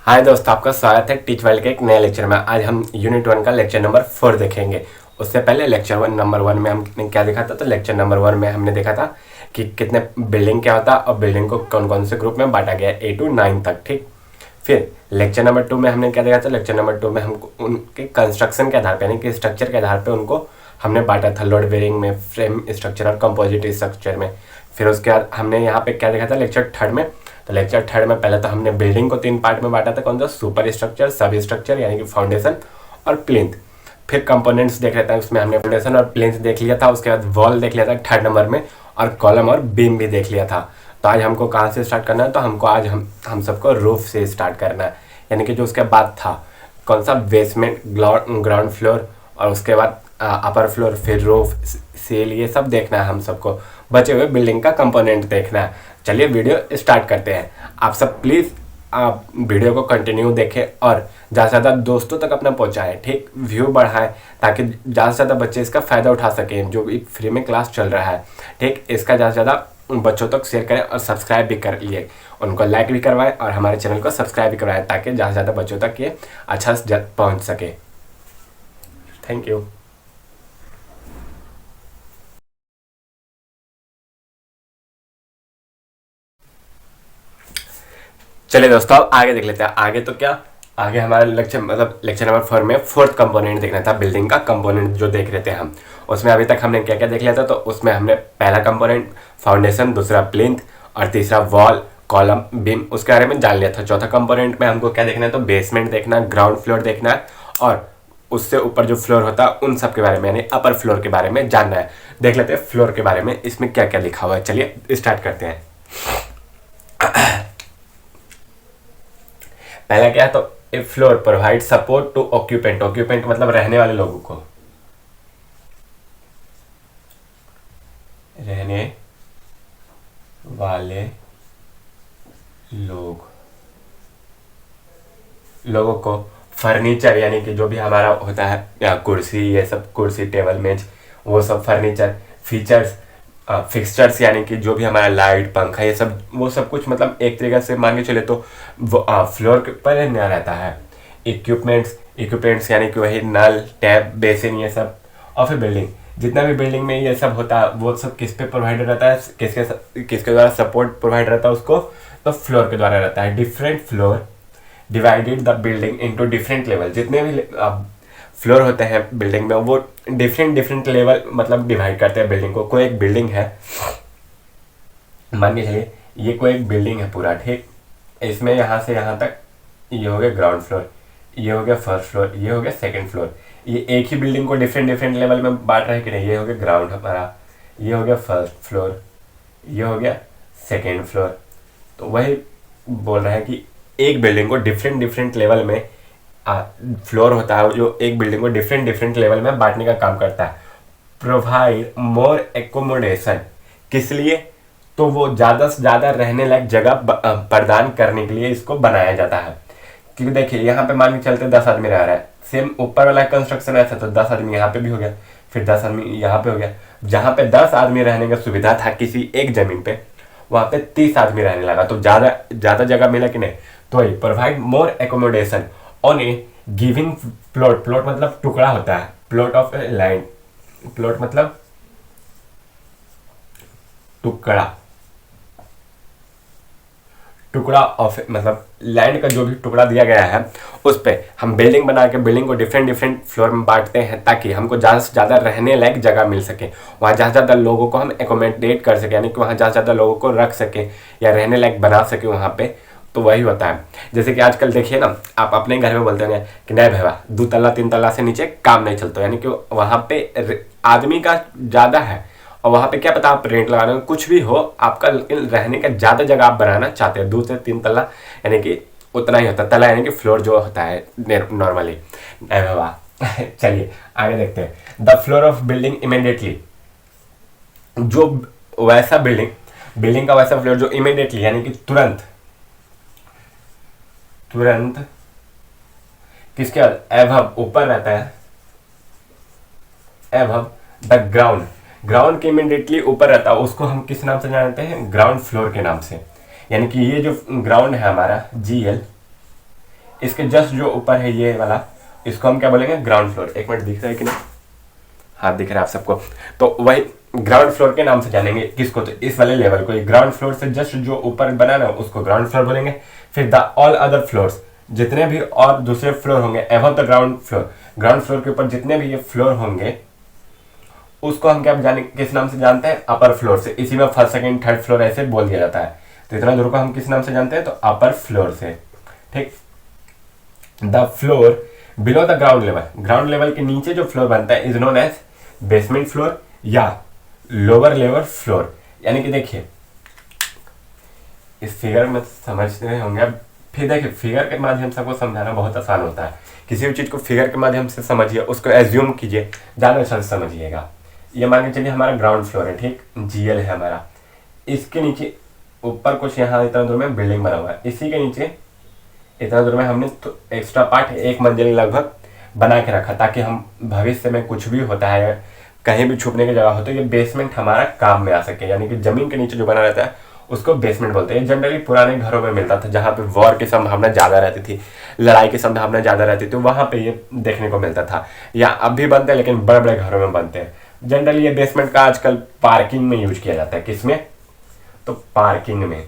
हाय दोस्तों, आपका स्वागत है टीच वर्ल्ड के एक नए लेक्चर में। आज हम यूनिट 1 का लेक्चर नंबर 4 देखेंगे। उससे पहले लेक्चर नंबर 1 में हमने क्या देखा था, तो लेक्चर नंबर 1 में हमने देखा था कि कितने बिल्डिंग क्या होता है और बिल्डिंग को कौन कौन से ग्रुप में बांटा गया है, A to 9 तक। ठीक, फिर लेक्चर नंबर 2 में हमने क्या देखा था, लेक्चर नंबर 2 में हमको उनके कंस्ट्रक्शन के आधार पर यानी कि स्ट्रक्चर के आधार पर उनको हमने बांटा था, लोड बेरिंग में, फ्रेम स्ट्रक्चर और कंपोजिट स्ट्रक्चर में। फिर उसके बाद हमने यहाँ पे क्या देखा था लेक्चर 3 में, तो लेक्चर 3 में पहले तो हमने बिल्डिंग को 3 पार्ट में बांटा था। कौन सा? सुपर स्ट्रक्चर, सब स्ट्रक्चर यानी कि फाउंडेशन और प्लिंथ। फिर कंपोनेंट्स देख लेते हैं, उसमें हमने फाउंडेशन और प्लिंथ देख लिया था। उसके बाद वॉल देख लिया था 3rd नंबर में, और कॉलम और बीम भी देख लिया था। तो आज हमको कहाँ से स्टार्ट करना है, तो हमको आज हम सबको रूफ से स्टार्ट करना है, यानी कि जो उसके बाद था कौन सा, बेसमेंट, ग्राउंड फ्लोर, और उसके बाद अपर फ्लोर, फिर रूफ, सेल, ये सब देखना है हम सबको। बचे हुए बिल्डिंग का कंपोनेंट देखना है। चलिए वीडियो स्टार्ट करते हैं। आप सब प्लीज़ आप वीडियो को कंटिन्यू देखें और ज़्यादा से ज़्यादा दोस्तों तक अपना पहुंचाएं, ठीक, व्यू बढ़ाएं, ताकि ज़्यादा से ज़्यादा बच्चे इसका फ़ायदा उठा सकें। जो भी फ्री में क्लास चल रहा है, ठीक, इसका ज़्यादा से ज़्यादा बच्चों तक शेयर करें और सब्सक्राइब भी कर लिए, उनको लाइक भी करवाएं और हमारे चैनल को सब्सक्राइब भी करवाएं, ताकि ज़्यादा से ज़्यादा बच्चों तक ये अच्छा से पहुँच सके। Thank you. चलिए दोस्तों, अब आगे देख लेते हैं। आगे तो क्या, आगे हमारा लेक्चर लेक्चर नंबर 4 में 4th कंपोनेंट देखना था, बिल्डिंग का कंपोनेंट जो देख रहे थे हम। उसमें अभी तक हमने क्या क्या देख लिया था, तो उसमें हमने पहला कंपोनेंट फाउंडेशन, दूसरा प्लिंथ और तीसरा वॉल, कॉलम, बीम, उसके बारे में जान लिया था। चौथा कंपोनेंट में हमको क्या देखना है, तो बेसमेंट देखना है, ग्राउंड फ्लोर देखना है, और उससे ऊपर जो फ्लोर होता है उन सब के बारे में यानी अपर फ्लोर के बारे में जानना है। देख लेते हैं फ्लोर के बारे में, इसमें क्या क्या लिखा हुआ है। चलिए स्टार्ट करते हैं। पहला क्या है, तो a floor provide support to occupant. Occupant मतलब रहने वाले लोगों को, रहने वाले लोगों को फर्नीचर यानी कि जो भी हमारा होता है या कुर्सी, ये सब कुर्सी, टेबल, मेज, वो सब फर्नीचर। फीचर्स, फिक्सचर्स यानी कि जो भी हमारा लाइट, पंखा, ये सब, वो सब कुछ मतलब एक तरीके से मान के चले तो वो फ्लोर के ऊपर नया रहता है। इक्विपमेंट्स यानी कि वही नल, टैप, बेसिन, ये सब। और फिर बिल्डिंग, जितना भी बिल्डिंग में ये सब होता है वो सब किस पे प्रोवाइड रहता है, किसके द्वारा सपोर्ट प्रोवाइड रहता है उसको, तो फ्लोर के द्वारा रहता है। Different floor divided the building into different level. जितने भी फ्लोर होते हैं बिल्डिंग में, वो डिफरेंट लेवल मतलब डिवाइड करते हैं बिल्डिंग को। कोई एक बिल्डिंग है, मान के चलिए ये कोई एक बिल्डिंग है पूरा, ठीक, इसमें यहाँ से यहाँ तक ये हो गया ग्राउंड फ्लोर, ये हो गया फर्स्ट फ्लोर, ये हो गया सेकंड फ्लोर। ये एक ही बिल्डिंग को डिफरेंट लेवल में बांट रहे हैं कि नहीं। ये हो गया ग्राउंड हमारा, ये हो गया फर्स्ट फ्लोर, ये हो गया सेकेंड फ्लोर। तो वही बोल रहा है कि एक बिल्डिंग को डिफरेंट लेवल में फ्लोर होता है जो एक बिल्डिंग को डिफरेंट लेवल में बांटने का काम करता है। प्रोवाइड मोर एकोमोडेशन, किस लिए, तो वो ज़्यादा से ज़्यादा रहने लायक जगह प्रदान करने के लिए इसको बनाया जाता है। क्योंकि देखिए यहाँ पे मान के चलते 10 आदमी रह रहा है, सेम ऊपर वाला कंस्ट्रक्शन ऐसा, तो 10 आदमी यहाँ पे भी हो गया, फिर 10 आदमी यहाँ पे हो गया। जहाँ पे 10 आदमी रहने का सुविधा था किसी एक जमीन पे, वहाँ पे 30 आदमी रहने लगा, तो ज़्यादा जगह मिला कि नहीं। तो वही provide more accommodation on A giving plot. Plot मतलब टुकड़ा होता है, plot of a land, plot मतलब टुकड़ा ऑफ मतलब लैंड का जो भी टुकड़ा दिया गया है उस पे हम बिल्डिंग बना के बिल्डिंग को डिफरेंट फ्लोर में बांटते हैं, ताकि हमको ज़्यादा से ज़्यादा रहने लायक जगह मिल सके। वहाँ ज़्यादा से ज़्यादा लोगों को हम एकोमोडेट कर सकें, यानी कि वहाँ ज़्यादा से ज़्यादा लोगों को रख सकें या रहने लायक बना सके वहाँ पे। तो वही होता है। जैसे कि आजकल देखिए ना, आप अपने घर में बोलते हैं कि नहीं भैया 2 तल्ला 3 तल्ला से नीचे काम नहीं चलता, यानी कि वहाँ पे आदमी का ज़्यादा है और वहाँ पे क्या पता आप रेंट लगाने में कुछ भी हो आपका, लेकिन रहने का ज़्यादा जगह आप बनाना चाहते हैं। 2 से 3 तल्ला यानी कि उतना ही होता है, तल्ला यानी कि फ्लोर जो होता है नॉर्मली। चलिए आगे देखते हैं। The floor of building immediately, जो वैसा बिल्डिंग का वैसा फ्लोर जो इमीडिएटली यानी कि तुरंत किसके एवब ऊपर रहता है, एवब द ग्राउंड के इमीडिएटली ऊपर रहता है, उसको हम किस नाम से जानते हैं, ग्राउंड फ्लोर के नाम से। यानी कि ये जो ग्राउंड है हमारा GL, इसके जस्ट जो ऊपर है ये वाला, इसको हम क्या बोलेंगे, ग्राउंड फ्लोर। एक मिनट, दिख रहा है कि नहीं, हाँ दिख रहा है आप सबको। तो वही ग्राउंड फ्लोर के नाम से जानेंगे किसको, तो इस वाले लेवल को, ग्राउंड फ्लोर से जस्ट जो ऊपर बना ना उसको ग्राउंड फ्लोर बोलेंगे। फिर द ऑल अदर फ्लोर्स, जितने भी और दूसरे फ्लोर होंगे above the ground floor, ground floor के ऊपर जितने भी ये फ्लोर होंगे उसको हम क्या जाने, किस नाम से जानते हैं, अपर फ्लोर से। इसी में फर्स्ट सेकंड थर्ड फ्लोर ऐसे बोल दिया जाता है। तो इतना दूर को हम किस नाम से जानते हैं, तो अपर फ्लोर से। ठीक, the floor below the ground level, ground level के नीचे जो फ्लोर बनता है is known as basement floor या लोअर लेवल फ्लोर। यानी कि देखिए इस फिगर में समझते होंगे आप, फिर देखिए फिगर के माध्यम से आपको समझाना बहुत आसान होता है। किसी भी चीज को फिगर के माध्यम से समझिए, उसको एज्यूम कीजिए, ज्यादा अच्छा से समझिएगा। ये मान के चलिए हमारा ग्राउंड फ्लोर है, ठीक, जीएल है हमारा। इसके नीचे ऊपर कुछ यहाँ इतना दूर में बिल्डिंग बना हुआ है, इसी के नीचे इतना दूर में हमने तो एक्स्ट्रा पार्ट एक मंजिल लगभग बना के रखा, ताकि हम भविष्य में कुछ भी होता है कहीं भी छुपने की जगह हो तो ये बेसमेंट हमारा काम में आ सके। यानी कि जमीन के नीचे जो बना रहता है उसको बेसमेंट बोलते हैं। जनरली पुराने घरों में मिलता था, जहाँ पे वॉर की संभावना ज़्यादा रहती थी, लड़ाई की संभावना ज़्यादा रहती थी, वहाँ पे ये देखने को मिलता था। या अब भी बनते हैं लेकिन बड़े बड़े घरों में बनते हैं। जनरली ये बेसमेंट का आजकल पार्किंग में यूज किया जाता है। किसमें, तो पार्किंग में।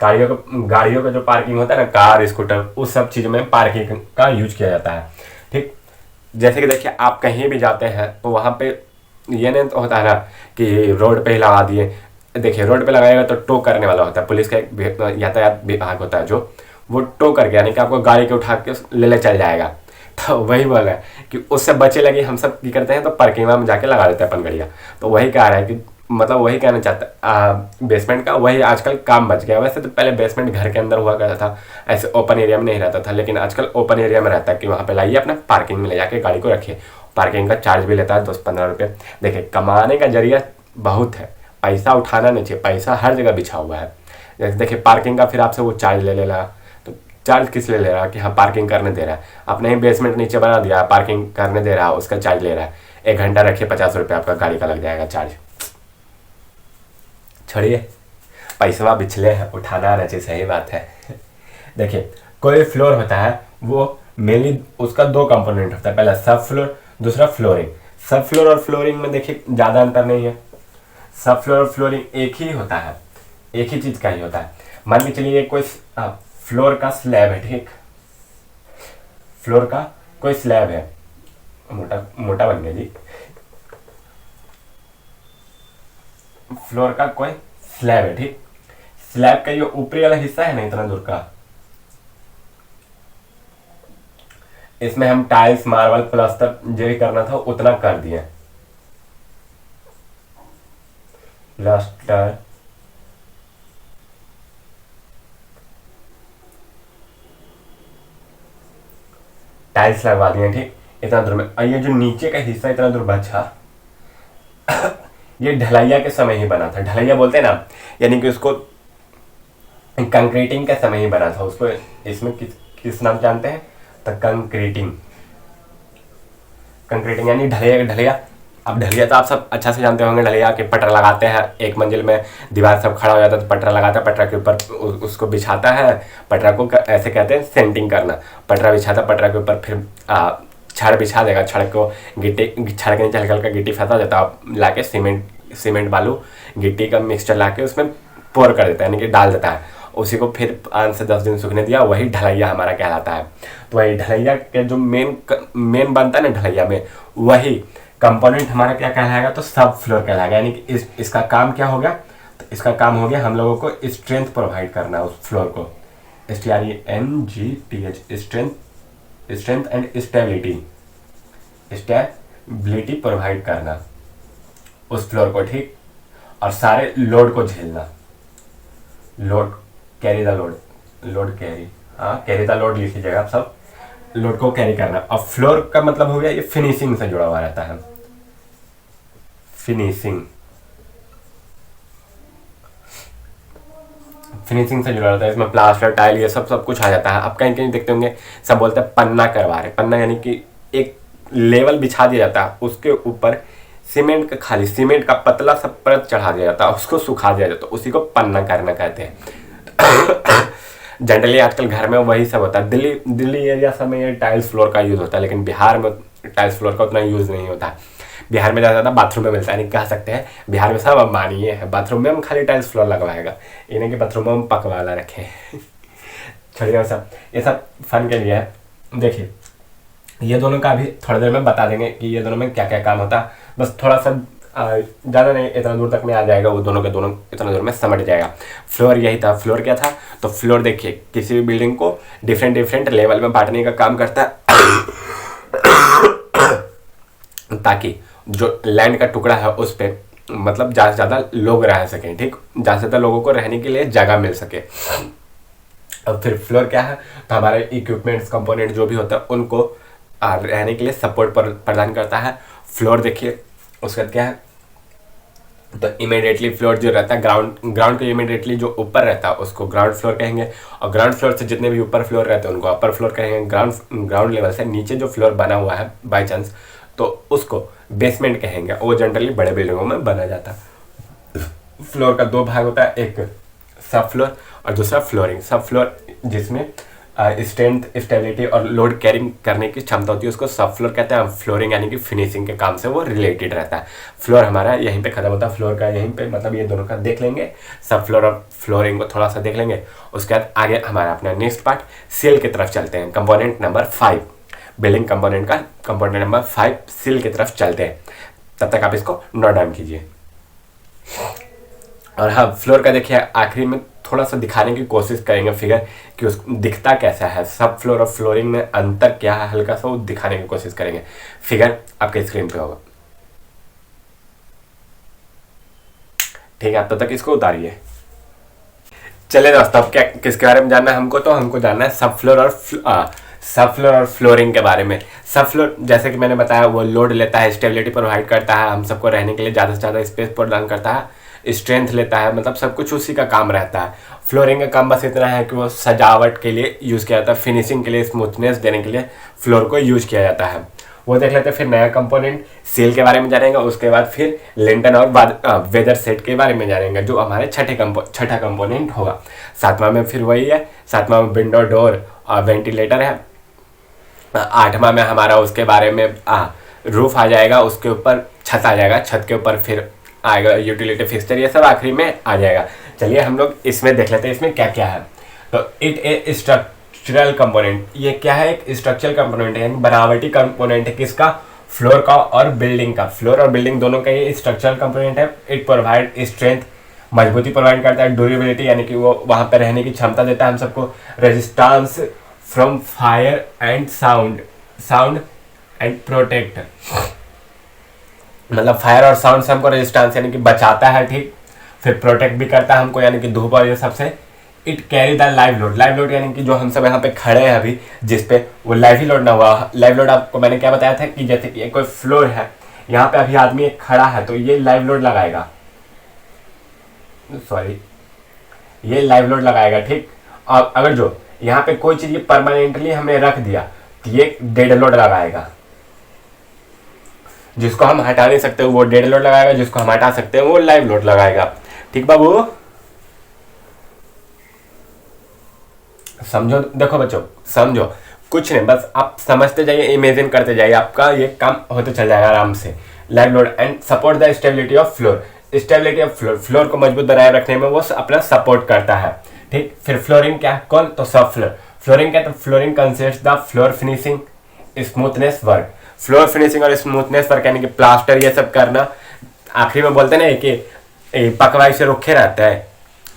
गाड़ियों का जो पार्किंग होता है ना, कार स्कूटर, उस सब चीज़ में पार्किंग का यूज किया जाता है। ठीक, जैसे कि देखिए आप कहीं भी जाते हैं तो वहाँ पे ये नहीं तो होता है ना कि रोड पे ही लगा दिए। देखिए रोड पे लगाएगा तो टो करने वाला होता है, पुलिस का एक यातायात विभाग होता है जो वो टो करके, यानी कि आपको गाड़ी के उठा के ले चल जाएगा। तो वही बोल रहा है कि उससे बचे लगे हम सब क्या करते हैं, तो पार्किंग में जाके लगा देते हैं अपन गाड़ियाँ। तो वही कह रहा है कि मतलब वही कहना चाहता है बेसमेंट का वही आजकल काम बच गया। वैसे तो पहले बेसमेंट घर के अंदर हुआ करता था, ऐसे ओपन एरिया में नहीं रहता था, लेकिन आजकल ओपन एरिया में रहता है कि वहाँ पे लाइए अपना पार्किंग में ले जाके गाड़ी को रखिए। पार्किंग का चार्ज भी लेता है 10-15 रुपये। देखिए कमाने का जरिया बहुत है, पैसा उठाना नहीं चाहिए, पैसा हर जगह बिछा हुआ है। जैसे देखिए पार्किंग का फिर आपसे वो चार्ज ले लेगा, तो चार्ज किस लिए ले रहा है कि हाँ पार्किंग करने दे रहा है, आपने ही बेसमेंट नीचे बना दिया, पार्किंग करने दे रहा है, उसका चार्ज ले रहा है। 1 घंटा रखिए 50 रुपये आपका गाड़ी का लग जाएगा चार्ज। छोड़िए, पैसा बिछले हैं, उठाना आना चाहिए, सही बात है। देखिए कोई फ्लोर होता है वो मेनली उसका 2 कंपोनेंट होता है, पहला सब फ्लोर, दूसरा फ्लोरिंग। सब फ्लोर और फ्लोरिंग में देखिए ज़्यादा अंतर नहीं है, सब फ्लोर और फ्लोरिंग एक ही होता है, एक ही चीज़ का ही होता है। मान के चलिए कोई फ्लोर का स्लैब है, ठीक, फ्लोर का कोई स्लैब है, मोटा मोटा बन गया जी, फ्लोर का कोई स्लैब है, ठीक, स्लैब का ये ऊपरी वाला हिस्सा है ना इतना दूर का, इसमें हम टाइल्स मार्बल प्लास्टर जो भी करना था उतना कर दिए, प्लास्टर टाइल्स लगवा दिए, ठीक, इतना दूर में। और ये जो नीचे का हिस्सा इतना दूर बचा ये ढलैया के समय ही बना था। ढलैया बोलते हैं ना, यानी कि उसको कंक्रीटिंग के समय ही बना था। उसको इसमें किस नाम जानते हैं, तो कंक्रीटिंग। कंक्रीटिंग यानी ढलैया। अब ढलैया तो आप सब अच्छा से जानते होंगे, ढलैया के पटरा लगाते हैं, एक मंजिल में दीवार सब खड़ा हो जाता है तो पटरा लगाता है, पटरा के ऊपर उसको बिछाता है, पटरा को ऐसे कहते हैं सेंटिंग करना। पटरा बिछाता, पटरा के ऊपर फिर छड़ बिछा देगा, छड़ को गिट्टी, छड़ के नीचे हल्का हल्का गिट्टी फंसा देता है, ला के सीमेंट बालू गिट्टी का मिक्सचर ला के उसमें पोर कर देता है, यानी कि डाल देता है। उसी को फिर 5 से 10 दिन सूखने दिया, वही ढलैया हमारा कहलाता है। तो वही ढलैया के जो मेन बनता है ना ढलैया में, वही कंपोनेंट हमारा क्या कहलाएगा, तो सब फ्लोर कहलाएगा। यानी कि इसका काम क्या हो गया, तो इसका काम हो गया हम लोगों को स्ट्रेंथ प्रोवाइड करना उस फ्लोर को, STRENGTH, strength and stability provide करना उस फ्लोर को, ठीक, और सारे लोड को झेलना, कैरी द लोड लिख लीजिएगा आप सब, लोड को कैरी करना। और फ्लोर का मतलब हो गया ये फिनिशिंग से जुड़ा हुआ रहता है, फिनिशिंग से जुड़ा रहता है। इसमें प्लास्टर टाइल ये सब कुछ आ जाता है। आप कहीं कहीं देखते होंगे सब बोलते हैं पन्ना करवा रहे, पन्ना यानी कि एक लेवल बिछा दिया जाता है, उसके ऊपर सीमेंट का पतला सा परत चढ़ा दिया जाता है, उसको सुखा दिया जाता है, उसी को पन्ना करना कहते हैं। जनरली आजकल घर में वही सब होता है। दिल्ली दिल्ली एरिया सब में ये टाइल्स फ्लोर का यूज़ होता है, लेकिन बिहार में टाइल्स फ्लोर का उतना यूज़ नहीं होता है। बिहार में ज़्यादा बाथरूम में मिलता है, नहीं कह सकते हैं बिहार में सब अम्बानी है, बाथरूम में हम खाली टाइल्स फ्लोर लगवाएगा, इन्हें कि बाथरूम में हम पकवाला रखें। छोड़िए ये सब फन के लिए है। देखिए ये दोनों का अभी थोड़ी देर में बता देंगे कि ये दोनों में क्या क्या काम होता है। बस थोड़ा सा ज़्यादा नहीं, इतना दूर तक में आ जाएगा, वो दोनों के दोनों इतना दूर में समझ जाएगा। फ्लोर यही था। फ्लोर क्या था? तो फ्लोर देखिए किसी भी बिल्डिंग को डिफरेंट डिफरेंट लेवल में बांटने का काम करता है ताकि जो लैंड का टुकड़ा है उस पर मतलब ज़्यादा से ज़्यादा लोग रह सकें, ठीक, ज़्यादा से ज़्यादा लोगों को रहने के लिए जगह मिल सके। अब फिर फ्लोर क्या है? तो हमारे इक्विपमेंट्स कंपोनेंट जो भी होता है उनको रहने के लिए सपोर्ट प्रदान करता है। फ्लोर देखिए उसके बाद क्या है? तो इमीडिएटली फ्लोर जो रहता है ग्राउंड के इमीडिएटली जो ऊपर रहता है उसको ग्राउंड फ्लोर कहेंगे, और ग्राउंड फ्लोर से जितने भी ऊपर फ्लोर रहते हैं उनको अपर फ्लोर कहेंगे। ग्राउंड लेवल से नीचे जो फ्लोर बना हुआ है बाई चांस तो उसको बेसमेंट कहेंगे। वो जनरली बड़े बिल्डिंगों में बना जाता है। फ्लोर का दो भाग होता है, एक सब फ्लोर और दूसरा फ्लोरिंग। सब फ्लोर जिसमें स्ट्रेंथ, स्टेबिलिटी और लोड कैरिंग करने की क्षमता होती है उसको सब फ्लोर कहते हैं। फ्लोरिंग यानी कि फिनिशिंग के काम से वो रिलेटेड रहता है। फ्लोर हमारा यहीं पे खत्म होता है, फ्लोर का यहीं पे, मतलब ये दोनों का देख लेंगे, सब फ्लोर और फ्लोरिंग को थोड़ा सा देख लेंगे। उसके बाद आगे हमारा अपना नेक्स्ट पार्ट सील की तरफ चलते हैं। कंपोनेंट नंबर 5 बिल्डिंग कंपोनेंट का कंपोनेंट नंबर 5 सील की तरफ चलते हैं। तब तक आप इसको नोट डाउन कीजिए। और हाँ फ्लोर का देखिए आखिरी में थोड़ा सा दिखाने की कोशिश करेंगे फिगर कि उस दिखता कैसा है, सब फ्लोर और फ्लोरिंग में अंतर क्या है, हल्का सा वो दिखाने की कोशिश करेंगे। फिगर आपके स्क्रीन पे होगा, ठीक है। अब तक इसको उतारिए। चलिए दोस्तों अब क्या किसके बारे में जानना है हमको? तो हमको जानना है सब फ्लोर और फ्लोरिंग के बारे में। सब फ्लोर जैसे कि मैंने बताया वो लोड लेता है, स्टेबिलिटी प्रोवाइड करता है, हम सबको रहने के लिए ज़्यादा से ज़्यादा स्पेस प्रदान करता है, स्ट्रेंथ लेता है, मतलब सब कुछ उसी का काम रहता है। फ्लोरिंग का काम बस इतना है कि वो सजावट के लिए यूज़ किया जाता है, फिनिशिंग के लिए, स्मूथनेस देने के लिए फ्लोर को यूज किया जाता है। वो देख लेते हैं। फिर नया कंपोनेंट सील के बारे में जानेंगे, उसके बाद फिर लिंटन और वेदर सेट के बारे में जानेंगे जो हमारे छठा कंपोनेंट होगा। सातवां में फिर वही है, सातवां में विंडो, डोर और वेंटिलेटर है। आठवां में हमारा उसके बारे में रूफ आ जाएगा, उसके ऊपर छत आ जाएगा, छत के ऊपर फिर आएगा यूटिलिटी फिक्सचर, ये सब आखिरी में आ जाएगा। चलिए हम लोग इसमें देख लेते हैं इसमें क्या क्या है। तो इट ए स्ट्रक्चरल कंपोनेंट, ये क्या है? एक स्ट्रक्चरल कंपोनेंट है, यानी बनावटी कंपोनेंट है। किसका? फ्लोर का और बिल्डिंग का। फ्लोर और बिल्डिंग दोनों का ये स्ट्रक्चरल कंपोनेंट है। इट प्रोवाइड स्ट्रेंथ, मजबूती प्रोवाइड करता है। ड्यूरेबिलिटी यानी कि वो वहाँ पर रहने की क्षमता देता है हम सबको। Resistance from fire and sound and protect, मतलब फायर और साउंड से हमको रेजिस्टेंस यानी कि बचाता है, ठीक। फिर प्रोटेक्ट भी करता है हमको यानी कि धूप और ये सबसे। It carry the live load यानी कि जो हम सब यहाँ पे खड़े हैं अभी जिस पे, वो लाइव ही लोड ना हुआ। लाइव लोड आपको मैंने क्या बताया था कि जैसे कि कोई फ्लोर है, यहाँ पे अभी आदमी एक खड़ा है तो ये लाइव लोड लगाएगा, सॉरी ये लाइव लोड लगाएगा, ठीक। और अगर जो यहाँ पे कोई चीज परमानेंटली हमने रख दिया तो ये डेड लोड लगाएगा। जिसको हम हटा नहीं सकते वो डेड लोड लगाएगा, जिसको हम हटा सकते हैं वो लाइव लोड लगाएगा, ठीक बाबू। समझो, देखो बच्चों समझो, कुछ नहीं, बस आप समझते जाइए, इमेजिन करते जाइए, आपका ये काम होते चल जाएगा आराम से। Live load and support the stability of floor, stability of floor को मजबूत बनाए रखने में वो अपना सपोर्ट करता है, ठीक। फिर फ्लोरिंग क्या? कौन? तो सब फ्लोरिंग क्या? तो flooring consists the floor finishing, smoothness work. Floor finishing और स्मूथनेस वर्क यानी कि प्लास्टर ये सब करना। आखिरी में बोलते ना कि पकवाई से रुखे रहता है,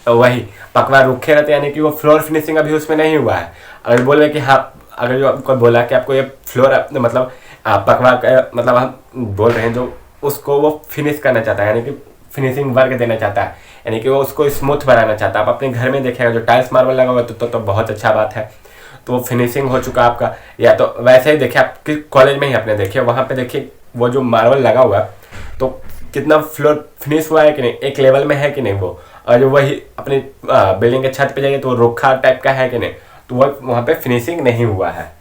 तो वही पकवा रुखे रहते हैं यानी कि वो फ्लोर फिनिशिंग अभी उसमें नहीं हुआ है। अगर बोले कि हाँ, अगर जो आपको बोला कि आपको ये फ्लोर मतलब पकवा मतलब हम बोल रहे हैं जो उसको वो फिनिश करना चाहता है यानी कि फिनिशिंग वर्क देना चाहता है, यानी कि वो उसको स्मूथ बनाना चाहता है। आप अपने घर में देखिएगा जो टाइल्स मार्बल लगा हुआ तो बहुत अच्छा बात है, तो वो फिनिशिंग हो चुका आपका। या तो वैसे ही देखिए आप किस कॉलेज में ही आपने देखिए, वहाँ पे देखिए वो जो मार्बल लगा हुआ है तो कितना फ्लोर फिनिश हुआ है कि नहीं, एक लेवल में है कि नहीं वो। और जो वही अपनी बिल्डिंग के छत पे जाइए तो रुखा टाइप का है कि नहीं, तो वो वहाँ पे फिनिशिंग नहीं हुआ है।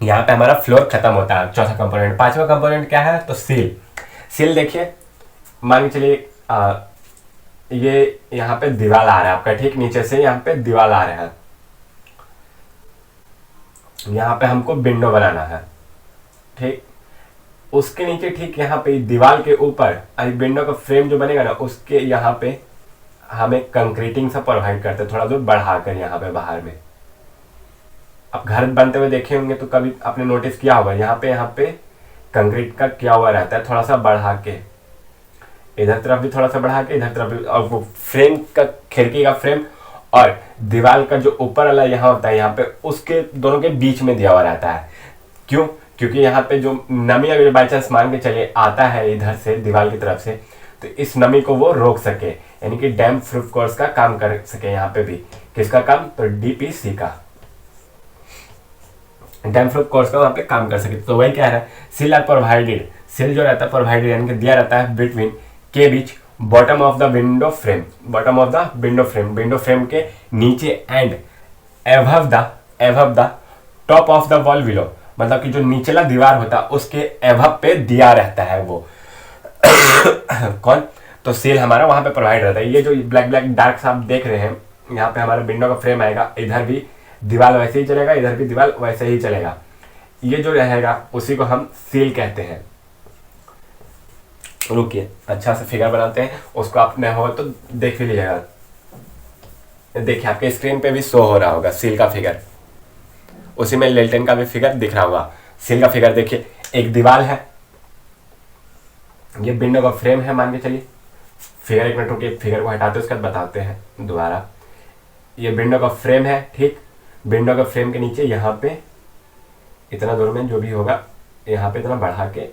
यहाँ पे हमारा फ्लोर खत्म होता है, चौथा कंपोनेंट। पांचवा कंपोनेंट क्या है? तो सील। सील देखिए, मान के चलिए ये यहाँ पे दीवार आ रहा है आपका, ठीक नीचे से यहाँ पे दीवार आ रहा है, यहाँ पे हमको विंडो बनाना है, ठीक। उसके नीचे ठीक यहाँ पे दीवार के ऊपर विंडो का फ्रेम जो बनेगा ना, उसके यहाँ पे हमें कंक्रीटिंग सा प्रोवाइड करते हैं, थोड़ा दूर बढ़ाकर यहाँ पे बाहर में। अब घर बनते हुए देखे होंगे तो कभी आपने नोटिस किया होगा, यहाँ पे कंक्रीट का किया हुआ रहता है, थोड़ा सा बढ़ा के, इधर तरफ भी थोड़ा सा बढ़ा के, इधर तरफ भी, और वो फ्रेम का, खिड़की का फ्रेम और दीवार का जो ऊपर वाला यहाँ होता है, यहाँ पे उसके दोनों के बीच में दिया हुआ रहता है। क्यों? क्योंकि यहाँ पे जो नमी अगर बाई चांस मान के चलिए आता है इधर से दीवार की तरफ से, तो इस नमी को वो रोक सके, यानी कि डैम्प प्रूफ कोर्स का काम कर सके। यहाँ पे भी किसका काम? तो डीपीसी का, डैम्प प्रूफ कोर्स का वहाँ पे काम कर सके। तो वही कह रहा है, सील आर प्रोवाइडेड, सील जो रहता है प्रोवाइडेड यानी कि दिया रहता है बिटवीन के बीच, bottom of the window frame, bottom of the window frame, window frame के नीचे, and above the top of the wall below, मतलब कि जो निचला दीवार होता है उसके एबव पे दिया रहता है वो कौन? तो सील हमारा वहां पे प्रोवाइड रहता है। ये जो ब्लैक ब्लैक डार्क सा आप देख रहे हैं, यहाँ पे हमारा विंडो का फ्रेम आएगा, इधर भी दीवार वैसे ही चलेगा, इधर भी दीवार वैसे ही चलेगा, ये जो रहेगा उसी को हम सील कहते हैं। रुकिए अच्छा से फिगर बनाते हैं, उसको आपने हो तो देख भी लीजिएगा। देखिए आपके स्क्रीन पे भी शो हो रहा होगा सील का फिगर, उसी में लेल्टेन का भी फिगर दिख रहा होगा। सील का फिगर देखिए, एक दीवार है, ये विंडो का फ्रेम है मान के चलिए। फिगर एक मिनट रुकिए, फिगर को हटाते उसके बाद बताते हैं दोबारा। ये विंडो का फ्रेम है, ठीक। विंडो का फ्रेम के नीचे यहाँ पे इतना दूर में जो भी होगा, यहाँ पे इतना बढ़ा के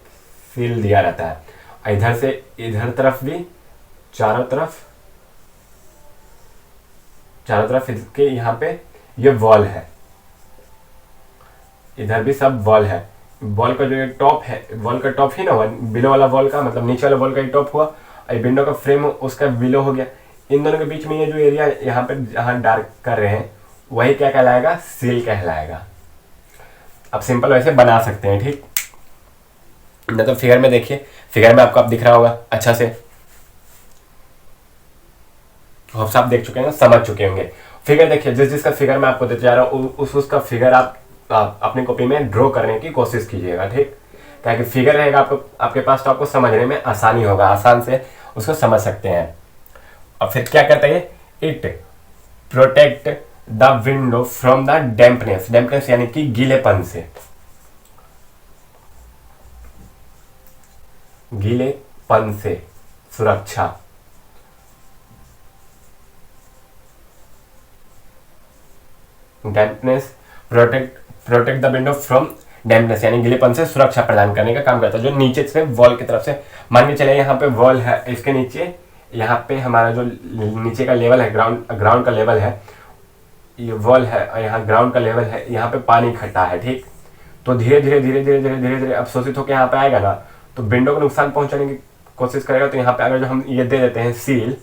सील दिया रहता है। इधर से इधर तरफ भी, चारों तरफ इसके यहाँ पे ये वॉल है, इधर भी सब वॉल है। वॉल का जो ये टॉप है, वॉल का टॉप ही ना हुआ, बिलो वाला वॉल का मतलब नीचे वाला वॉल का ये टॉप हुआ, और विंडो का फ्रेम उसका बिलो हो गया। इन दोनों के बीच में ये जो एरिया यहाँ पे जहाँ डार्क कर रहे हैं, वही क्या कहलाएगा? सील कहलाएगा। अब सिंपल वैसे बना सकते हैं, ठीक। न तो फिगर में देखिए, फिगर में आपको अब दिख रहा होगा अच्छा से, होप्स आप देख चुके हैं, समझ चुके होंगे। फिगर देखिए, जिसका फिगर मैं आपको देते जा रहा हूँ उसका फिगर आप अपनी कॉपी में ड्रॉ करने की कोशिश कीजिएगा, ठीक। ताकि फिगर रहेगा आपके पास तो आपको समझने में आसानी होगा, आसान से उसको समझ सकते हैं। और फिर क्या करता है? It protect the window from the dampness, dampness यानी कि गीलेपन से, गीलेपन से सुरक्षा। Dampness, protect the window from dampness यानी गीलेपन से सुरक्षा प्रदान करने का काम करता है। जो नीचे से वॉल की तरफ से, मान के चले यहाँ पे वॉल है, इसके नीचे यहाँ पे हमारा जो नीचे का लेवल है, ग्राउंड का लेवल है, ये वॉल है और यहाँ ग्राउंड का लेवल है, यहाँ पे पानी इकट्ठा है, ठीक। तो धीरे धीरे अवशोषित होकर यहाँ पे आएगा ना, तो विंडो को नुकसान पहुंचाने की कोशिश करेगा। तो यहाँ पे अगर जो हम ये दे देते हैं सील,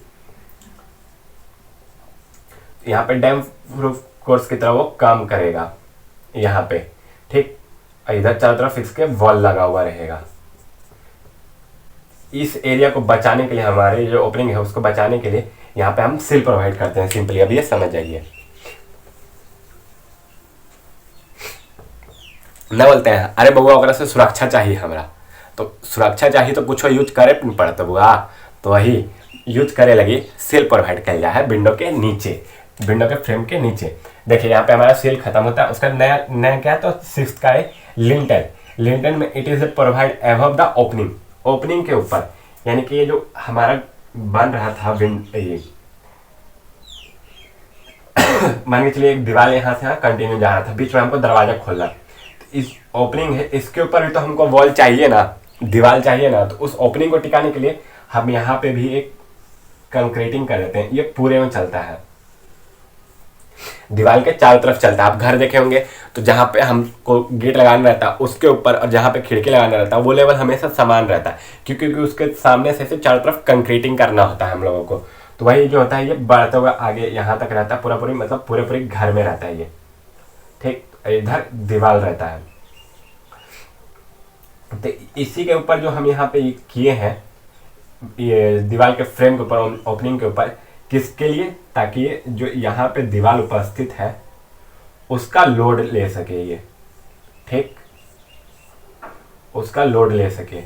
यहाँ पे डैम्प प्रूफ कोर्स की तरह वो काम करेगा यहाँ पे, ठीक। इधर चारों तरफ इसके वॉल लगा हुआ रहेगा। इस एरिया को बचाने के लिए, हमारे जो ओपनिंग है उसको बचाने के लिए यहाँ पे हम सील प्रोवाइड करते हैं सिंपली। अब ये समझ जाइए। न बोलते हैं अरे बउआ ओकरा से सुरक्षा चाहिए हमरा, तो सुरक्षा चाहिए तो कुछ यूज करे पड़ता बुआ, तो वही यूज करे लगी सील प्रोवाइड कर लिया है विंडो के नीचे, विंडो के फ्रेम के नीचे। देखिए यहाँ पे हमारा सील खत्म होता है, उसका नया क्या है? तो सिक्स्थ का है लिंटल। लिंटल में it is provide above the opening, opening के ऊपर, यानी कि ये जो हमारा बन रहा था ये मान के चलिए एक दीवार यहाँ से यहाँ कंटिन्यू जा रहा था, बीच में हमको दरवाजा खोलना, तो इस ओपनिंग है, इसके ऊपर भी तो हमको वॉल चाहिए ना, दीवार चाहिए ना। तो उस ओपनिंग को टिकाने के लिए हम यहाँ पे भी एक कंक्रीटिंग कर देते हैं। ये पूरे में चलता है, दीवार के चारों तरफ चलता है। आप घर देखे होंगे तो जहाँ पे हमको गेट लगाना रहता है उसके ऊपर, और जहाँ पे खिड़की लगाना रहता है वो लेवल हमेशा समान रहता है, क्योंकि उसके सामने से चारों तरफ कंक्रीटिंग करना होता है हम लोगों को। तो वही जो होता है ये बढ़ता हुआ आगे यहाँ तक रहता है, पूरा मतलब पूरे घर में रहता है ये, ठीक। इधर दीवार रहता है। तो इसी के ऊपर जो हम यहाँ पे किए हैं, ये दीवार के फ्रेम के ऊपर, ओपनिंग के ऊपर, किसके लिए? ताकि ये जो यहाँ पे दीवार उपस्थित है उसका लोड ले सके, ये ठीक, उसका लोड ले सके,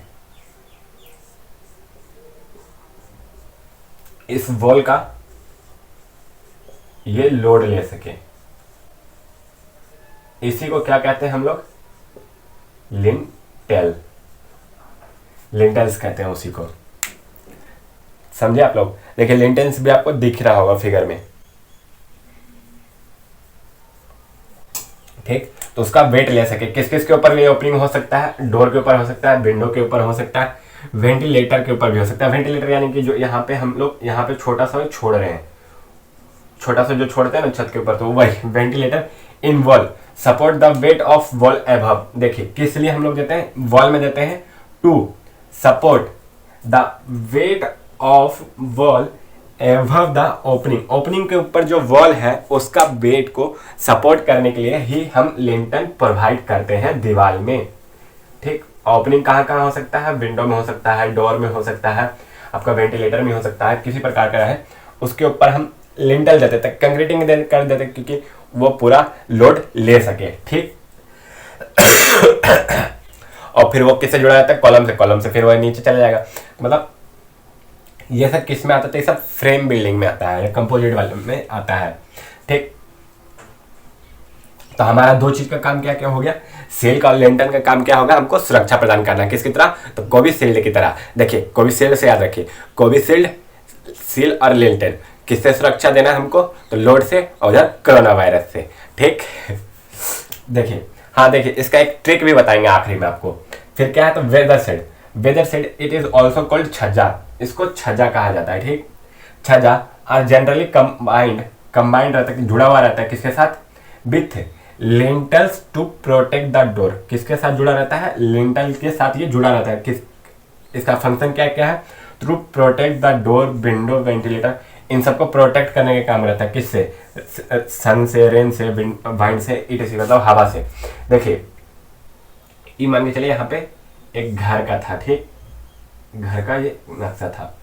इस वॉल का ये लोड ले सके। इसी को क्या कहते हैं हम लोग? लिंटेल, लिंटेल्स कहते हैं उसी को। समझे आप लोग? देखिए लिंटेल्स भी आपको दिख रहा होगा फिगर में, ठीक। तो उसका वेट ले सके, किस किस के ऊपर ये ओपनिंग हो सकता है? डोर के ऊपर हो सकता है, विंडो के ऊपर हो सकता है, वेंटिलेटर के ऊपर भी हो सकता है। वेंटिलेटर यानी कि जो यहाँ पे हम लोग यहाँ पे छोटा सा छोड़ रहे हैं, छोटा सा जो छोड़ते हैं ना छत के ऊपर, तो वही ventilator. In wall support the weight of wall above. देखिए किस लिए हम लोग देते हैं? वॉल में देते हैं to support the weight of wall above the opening. Opening के ऊपर जो वॉल है उसका वेट को सपोर्ट करने के लिए ही हम लिंटन प्रोवाइड करते हैं दीवार में, ठीक। ओपनिंग कहाँ कहाँ हो सकता है? विंडो में हो सकता है, डोर में हो सकता है, आपका वेंटिलेटर में हो सकता है, किसी प्रकार का है उसके ऊपर हम लिंटल देते थे, कंक्रीटिंग कर देते, क्योंकि वो पूरा लोड ले सके, ठीक। और फिर वो किससे जुड़ा रहता है? कॉलम से, कॉलम से फिर वो नीचे चला जाएगा। मतलब ये सब किस में आता है? ये सब फ्रेम बिल्डिंग में आता है, कंपोजिट वाले में आता है, ठीक। तो हमारा दो चीज का काम क्या क्या हो गया? सेल का और लिंटन का काम क्या होगा? हमको सुरक्षा प्रदान करना है। किसकी तरह? तो कोविशील्ड की तरह। देखिए कोविशील्ड से याद रखिए, कोविशील्ड, सील और लिंटन किससे सुरक्षा देना है हमको? तो लोड से और उधर कोरोना वायरस से, ठीक। देखिए, हाँ देखिए इसका एक ट्रिक भी बताएंगे आखिरी में आपको। फिर क्या है? तो weather shade, weather shade it is also called छज्जा, इसको छज्जा कहा जाता है, ठीक। छज्जा आर जनरली कंबाइंड रहता है, जुड़ा हुआ रहता है किसके साथ? With lintels to protect the door. किसके साथ जुड़ा रहता है? लिंटल के साथ ये जुड़ा रहता है। किस, इसका फंक्शन क्या क्या है? To protect the door, window, ventilator, इन सबको प्रोटेक्ट करने का काम रहता है। किससे? सन से, रेन से, वाइंड से, इट मतलब हवा से। देखिए ये मान के चलिए यहाँ पे एक घर का था, ठीक, घर का ये नक्शा था।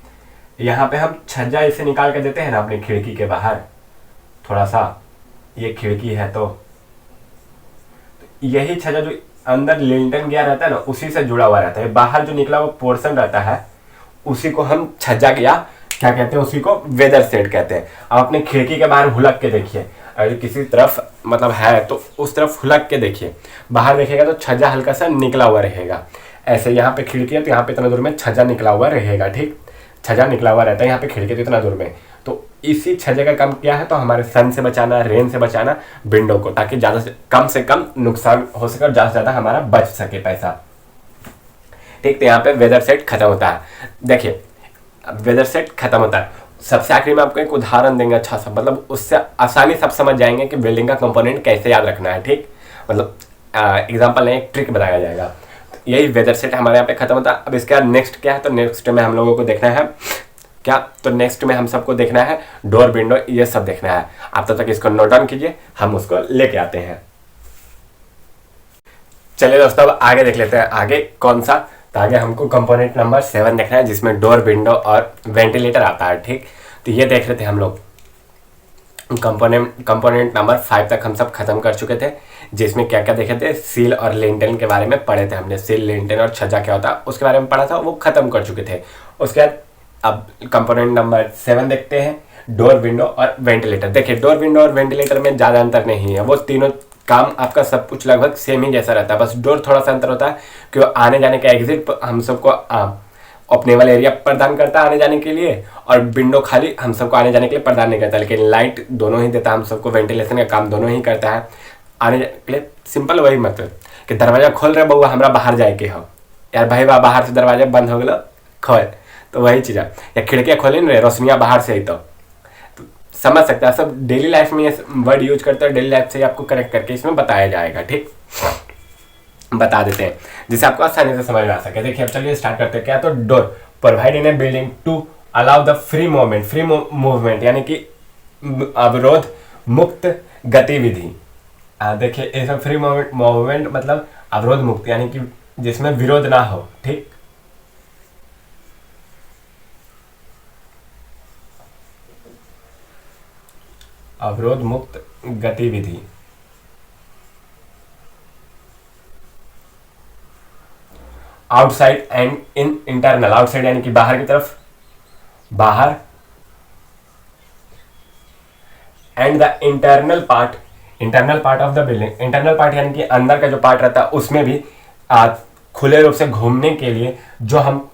यहाँ पे हम छज्जा इसे निकाल के देते हैं ना अपनी खिड़की के बाहर, थोड़ा सा ये खिड़की है तो यही छज्जा जो अंदर लिंटन गया रहता है ना उसी से जुड़ा हुआ रहता है। बाहर जो निकला वो पोर्शन रहता है उसी को हम छज्जा गया क्या कहते हैं? उसी को वेदर शेड कहते हैं। आप अपनी खिड़की के बाहर हुलक के देखिए, अगर किसी तरफ मतलब है तो उस तरफ हुलक के देखिए, बाहर देखेगा तो छज्जा हल्का सा निकला हुआ रहेगा। ऐसे यहाँ पे खिड़की है तो यहाँ पे इतना दूर में छज्जा निकला हुआ रहेगा, ठीक। छज्जा निकला हुआ रहता है यहाँ पे खिड़की तो इतना दूर में। तो इसी छज्जे का काम क्या है? तो हमारे सन से बचाना, रेन से बचाना विंडो को, ताकि ज़्यादा से कम नुकसान हो सके और ज़्यादा से ज़्यादा हमारा बच सके पैसा, ठीक। तो यहाँ पे वेदर सेट खत्म होता है। देखिए वेदर सेट खत्म होता है। सबसे आखिरी में आपको एक उदाहरण देंगे अच्छा सा, मतलब उससे आसानी सब समझ जाएंगे कि बिल्डिंग का कंपोनेंट कैसे याद रखना है, ठीक। मतलब एग्जांपल नहीं, एक ट्रिक बताया जाएगा। तो यही वेदर सेट हमारे यहाँ पे खत्म होता है। अब इसके बाद नेक्स्ट क्या है? तो नेक्स्ट में हम लोगों को देखना है क्या? तो नेक्स्ट में हम सबको देखना है डोर, विंडो, ये सब देखना है। आप तब तक इसको नोट डाउन कीजिए, हम उसको लेके आते हैं। चलिए दोस्तों अब आगे देख लेते हैं। आगे कौन सा? तो आगे हमको कंपोनेंट नंबर 7 देखना है जिसमें डोर, विंडो और वेंटिलेटर आता है, ठीक। तो ये देख रहे थे हम लोग। कंपोनेंट नंबर 5 तक हम सब खत्म कर चुके थे, जिसमें क्या क्या देखे थे? सील और लिंटन के बारे में पढ़े थे हमने। सील, लिंटन और छज्जा क्या होता है उसके बारे में पढ़ा था, वो खत्म कर चुके थे। उसके बाद अब कंपोनेंट नंबर 7 देखते हैं, डोर, विंडो और वेंटिलेटर। देखिए डोर, विंडो और वेंटिलेटर में ज़्यादा अंतर नहीं है, वो तीनों काम आपका सब कुछ लगभग सेम ही जैसा रहता है। बस डोर थोड़ा सा अंतर होता है कि वो आने जाने का एग्जिट हम सबको ओपनेबल एरिया प्रदान करता है आने जाने के लिए, और विंडो खाली हम सबको आने जाने के लिए प्रदान नहीं करता, लेकिन लाइट दोनों ही देता है हम सबको। वेंटिलेशन का काम दोनों ही करता है आने के लिए। सिंपल वही मतलब कि दरवाजा खोल रहे बउआ हमरा बाहर जाए के हो, यार भाई बा बाहर से दरवाजा बंद हो गया खोल, तो वही चीज़ है। या खिड़कियाँ खोले ना रोशनियाँ बाहर से ही, तो समझ सकते हैं सब। डेली लाइफ में ये वर्ड यूज करते हैं, डेली लाइफ से आपको कनेक्ट करके इसमें बताया जाएगा, ठीक। बता देते हैं जिससे आपको आसानी से समझ में आ सके। देखिए अब चलिए स्टार्ट करते हैं। क्या? तो door provide in a building to allow the free movement, free movement यानी कि अवरोध मुक्त गतिविधि। देखिए इसमें फ्री मूवमेंट मतलब अवरोध मुक्त यानी कि जिसमें विरोध ना हो, ठीक। अवरोध मुक्त गतिविधि। Outside and in internal, outside यानी कि बाहर की तरफ, बाहर, and the internal part, internal part of the building, internal part यानी कि अंदर का जो पार्ट रहता है उसमें भी खुले रूप से घूमने के लिए जो हम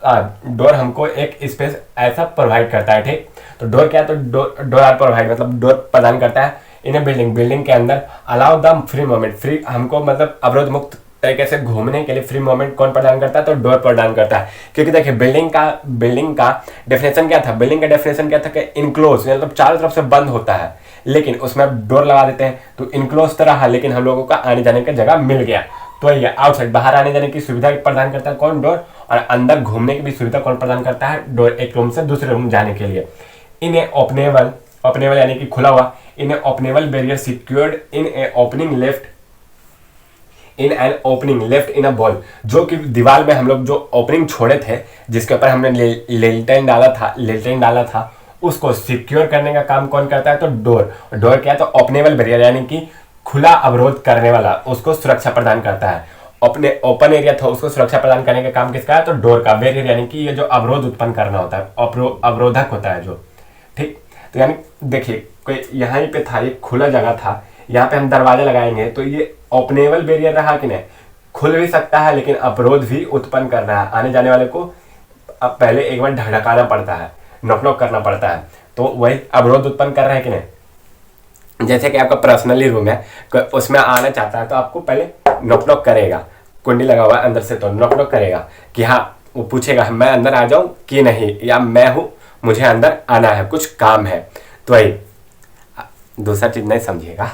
डोर हमको एक स्पेस ऐसा प्रोवाइड करता है। ठीक, तो डोर क्या है, तो डोर आर प्रोवाइड मतलब डोर प्रदान करता है इन ए बिल्डिंग, बिल्डिंग के अंदर। Allow the free moment, free हमको मतलब अवरोध मुक्त तरीके से घूमने के लिए फ्री मोमेंट कौन प्रदान करता है, तो डोर प्रदान करता है। क्योंकि देखिए बिल्डिंग का डेफिनेशन क्या था, बिल्डिंग का डेफिनेशन क्या था कि इनक्लोज मतलब चारों तरफ से बंद होता है, लेकिन उसमें डोर लगा देते हैं तो इनक्लोज तो रहा लेकिन हम लोगों का आने जाने की जगह मिल गया। तो ये आउटसाइड बाहर आने जाने की सुविधा प्रदान करता है कौन, डोर, और अंदर घूमने की भी सुविधा कौन प्रदान करता है, डोर, एक रूम से दूसरे रूम जाने के लिए। इन ए ओपनेबल, ओपनेबल यानी कि खुला हुआ, in a openable barrier secured in a opening left in an opening left in a wall, जो कि दीवार में हम लोग जो ओपनिंग छोड़े थे जिसके ऊपर हमने लेल्टेन डाला था उसको सिक्योर करने का काम कौन करता है, तो डोर। डोर क्या है, तो ओपनेबल बैरियर यानी कि खुला अवरोध करने वाला, उसको सुरक्षा प्रदान करता है। अपने ओपन एरिया था उसको सुरक्षा प्रदान करने का काम किसका है, तो डोर का। बैरियर यानी कि ये जो अवरोध उत्पन्न करना होता है, अवरोधक होता है जो। ठीक, तो यानी देखिए कोई यहाँ पे था, ये खुला जगह था, यहाँ पे हम दरवाजा लगाएंगे तो ये ओपनेबल बैरियर रहा कि नहीं, खुल भी सकता है लेकिन अवरोध भी उत्पन्न कर रहा है, आने जाने वाले को अब पहले एक बार ढकाना पड़ता है, नॉक करना पड़ता है, तो वही अवरोध उत्पन्न कर रहा है कि नहीं। जैसे कि आपका पर्सनली रूम है, उसमें आना चाहता है तो आपको पहले नॉक करेगा, कुंडी लगा हुआ है अंदर से तो नॉक करेगा कि हाँ, वो पूछेगा मैं अंदर आ जाऊं कि नहीं, या मैं हूं मुझे अंदर आना है, कुछ काम है। तो वही दूसरा चीज नहीं समझिएगा।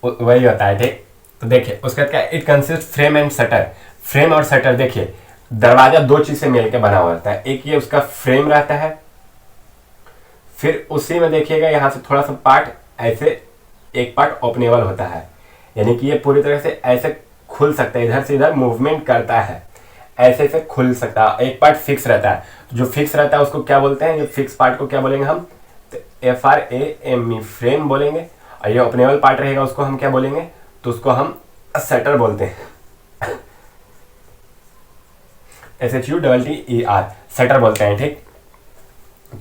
वही होता है। ठीक, तो देखिए उसके बाद क्या, it consist frame and shutter. Frame और शटर, देखिए दरवाजा दो चीज से मिलकर बना हुआ रहता है, एक ये उसका फ्रेम रहता है, फिर उसी में देखिएगा यहाँ से थोड़ा सा पार्ट ऐसे, एक पार्ट ओपनेबल होता है, यानी कि ये पूरी तरह से ऐसे खुल सकता है, इधर से इधर मूवमेंट करता है, ऐसे से खुल सकता है। एक पार्ट फिक्स रहता है, जो फिक्स रहता है उसको क्या बोलते हैं, जो फिक्स पार्ट को क्या बोलेंगे हम, FRAME, फ्रेम बोलेंगे। और ये ओपनेबल पार्ट रहेगा उसको हम क्या बोलेंगे, तो उसको हम शटर बोलते हैं, SHUTTER, शटर बोलते हैं। ठीक,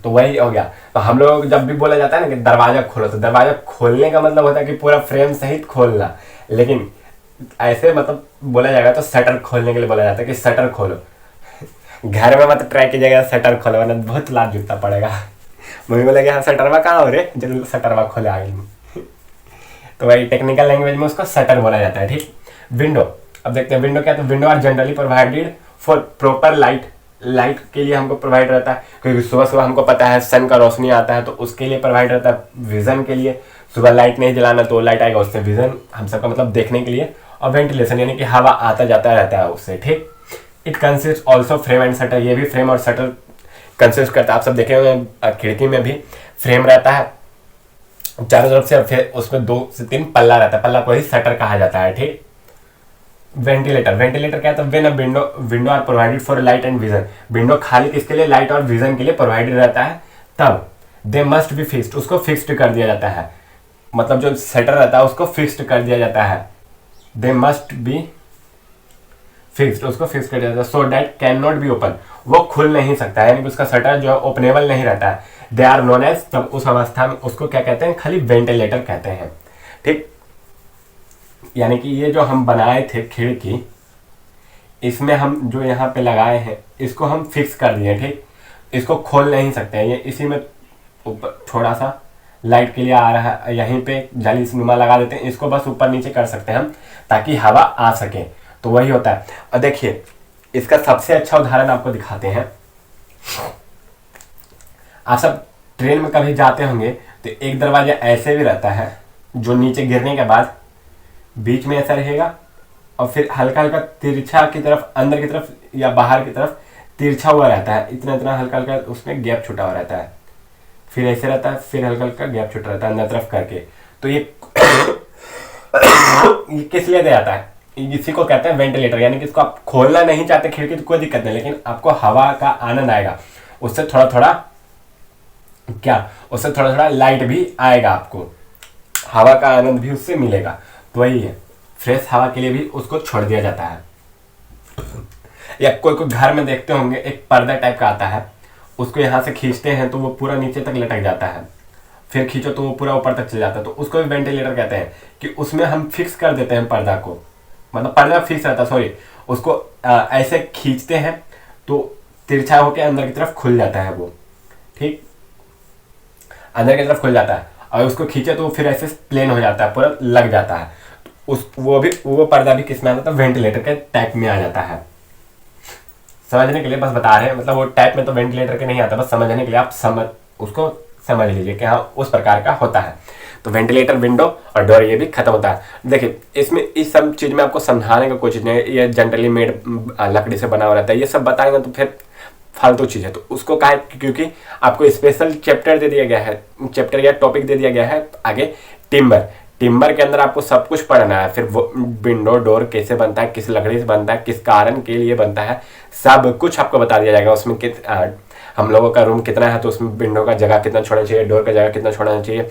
तो वही हो गया। तो हम लोग जब भी बोला जाता है ना कि दरवाजा खोलो, तो दरवाजा खोलने का मतलब होता है कि पूरा फ्रेम सहित खोलना, लेकिन ऐसे मतलब बोला जाएगा तो शटर खोलने के लिए बोला जाता है कि शटर खोलो। घर में मत ट्राई कीजिएगा शटर खोलो, वरना बहुत लाभ जुटना पड़ेगा। मम्मी बोलेगी हाँ शटरवा कहाँ हो रे, जरूर शटरवा खोले आगे। तो वही टेक्निकल लैंग्वेज में उसको शटर बोला जाता है। ठीक, विंडो, अब देखते हैं विंडो क्या, तो window are generally provided for proper light, light के लिए हमको प्रोवाइड रहता है, क्योंकि सुबह सुबह हमको पता है सन का रोशनी आता है तो उसके लिए प्रोवाइड रहता है। विजन के लिए, सुबह लाइट नहीं जलाना तो लाइट आएगा उससे विजन हम सबका मतलब देखने के लिए। और वेंटिलेशन यानी कि हवा आता जाता रहता है उससे। ठीक, it consist also frame and shutter, ये भी फ्रेम और शटर कंसिस्ट करता है। आप सब देखे होंगे खिड़की में भी फ्रेम रहता है चारों तरफ से, फिर उसमें 2 से 3 पल्ला रहता है, पल्ला को ही शटर कहा जाता है। ठीक, वेंटिलेटर, वेंटिलेटर क्या है, तो when a window are provided for light and vision, window खाली किसके लिए, लाइट और विजन के लिए प्रोवाइडेड रहता है, तब दे मस्ट बी फिक्स्ड, उसको फिक्स्ड कर दिया जाता है, मतलब जो शटर रहता है उसको फिक्स्ड कर दिया जाता है, दे मस्ट बी फिक्स्ड, उसको फिक्स कर दिया जाता है, so that can not be open, वो खुल नहीं सकता है, यानी कि उसका शटर जो है ओपनेबल नहीं रहता है। दे आर नोन एज, तब उस अवस्था में उसको क्या कहते हैं, खाली वेंटिलेटर कहते हैं। ठीक, यानी कि ये जो हम बनाए थे खिड़की, इसमें हम जो यहाँ पे लगाए हैं इसको हम फिक्स कर दिए। ठीक, इसको खोल नहीं सकते हैं, ये इसी में ऊपर थोड़ा सा लाइट के लिए आ रहा है, यहीं पे जाली नुमा लगा देते हैं, इसको बस ऊपर नीचे कर सकते हैं हम ताकि हवा आ सके। तो वही होता है। और देखिए इसका सबसे अच्छा उदाहरण आपको दिखाते हैं। आप सब ट्रेन में कभी जाते होंगे तो एक दरवाजा ऐसे भी रहता है जो नीचे गिरने के बाद बीच में ऐसा रहेगा और फिर हल्का हल्का तिरछा की तरफ, अंदर की तरफ या बाहर की तरफ तिरछा हुआ रहता है, इतना इतना हल्का हल्का उसमें गैप छुटा हुआ रहता है, फिर ऐसे रहता है, फिर हल्का हल्का गैप छुटा रहता है अंदर तरफ करके। तो ये किस लिए दिया जाता है, इसी को कहते हैं वेंटिलेटर, यानी कि इसको आप खोलना नहीं चाहते खिड़की तो कोई दिक्कत नहीं, लेकिन आपको हवा का आनंद आएगा, उससे थोड़ा थोड़ा उससे थोड़ा थोड़ा लाइट भी आएगा, आपको हवा का आनंद भी उससे मिलेगा। तो वही है, फ्रेश हवा के लिए भी उसको छोड़ दिया जाता है। या कोई कोई घर में देखते होंगे एक पर्दा टाइप का आता है, उसको यहाँ से खींचते हैं तो वो पूरा नीचे तक लटक जाता है, फिर खींचो तो वो पूरा ऊपर तक चल जाता है, तो उसको भी वेंटिलेटर कहते हैं। कि उसमें हम फिक्स कर देते हैं पर्दा को, मतलब पर्दा फिक्स रहता है, सॉरी, उसको ऐसे खींचते हैं तो तिरछा होकर अंदर की तरफ खुल जाता है वो, ठीक, अंदर की तरफ खुल जाता है, और उसको खींचे तो फिर ऐसे प्लेन हो जाता है, पूरा लग जाता है। उस वो पर्दा भी किस में आ जाता है, वेंटिलेटर के टाइप में आ जाता है। समझने के लिए बस बता रहे हैं, मतलब वो टाइप में तो वेंटिलेटर के नहीं आता, बस समझने के लिए आप उसको समझ लीजिए कि हाँ उस प्रकार का होता है। तो वेंटिलेटर, विंडो और डोर ये भी खत्म होता है। देखिए इसमें इस सब चीज में आपको समझाने का कोई चीज नहीं है, ये जनरली मेड लकड़ी से बना हुआ रहता है, ये सब बताएंगे तो फिर फालतू चीज है। तो उसको कहा है क्योंकि आपको स्पेशल चैप्टर दे दिया गया है, चैप्टर या टॉपिक दे दिया गया है आगे, टिम्बर के अंदर आपको सब कुछ पढ़ना है। फिर वो विंडो डोर कैसे बनता है, किस लकड़ी से बनता है, किस कारण के लिए बनता है, सब कुछ आपको बता दिया जाएगा। उसमें हम लोगों का रूम कितना है तो उसमें विंडो का जगह कितना छोड़ना चाहिए, डोर का जगह कितना छोड़ना चाहिए,